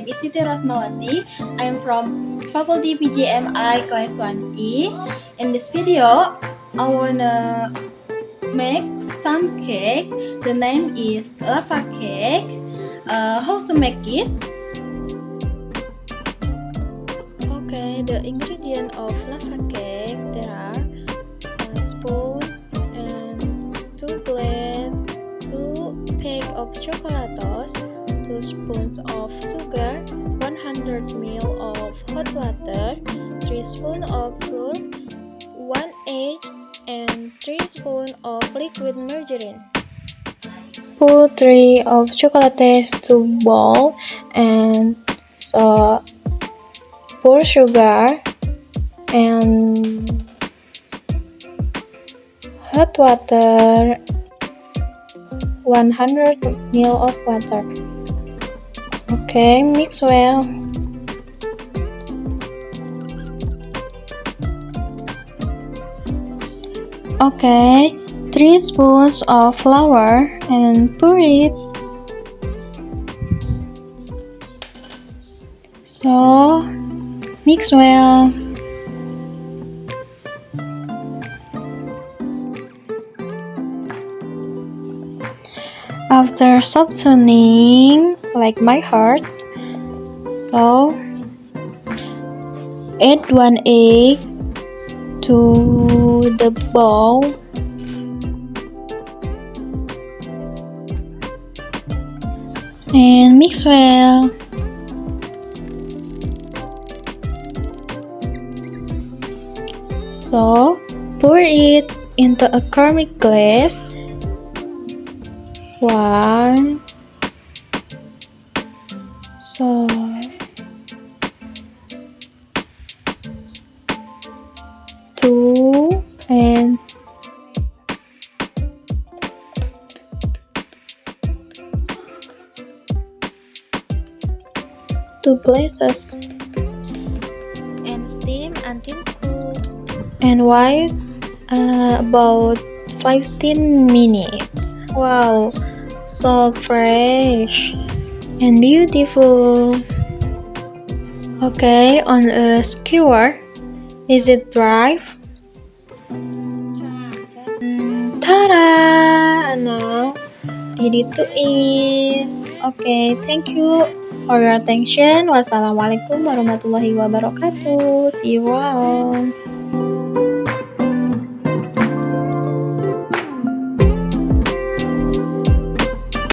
name is Siti Rosmawati. I am from Faculty PGMI Class 1E. In this video, I wanna make some cake. The name is lava cake. How to make it? Okay, the ingredient of lava cake, there are spoons and 2 glass, 2 pack of chocolatos, 2 spoons of sugar, 100 ml of hot water, 3 spoons of flour, 1 egg, and 3 spoons of liquid margarine. Put 3 of chocolates to boil and pour sugar and hot water, 100 ml of water. Okay, mix well. Okay, 3 spoons of flour and pour it. So, mix well. After softening, like my heart, so add 1 egg to the bowl and mix well. So, pour it into a ceramic glass. 1, so 2, and 2 glasses, and steam until cool, and wait about 15 minutes. Wow, so fresh and beautiful. Okay, on a skewer, is it dry? Ta-da! Now, ready to eat. Okay, thank you for your attention. Wassalamualaikum warahmatullahi wabarakatuh. See you all.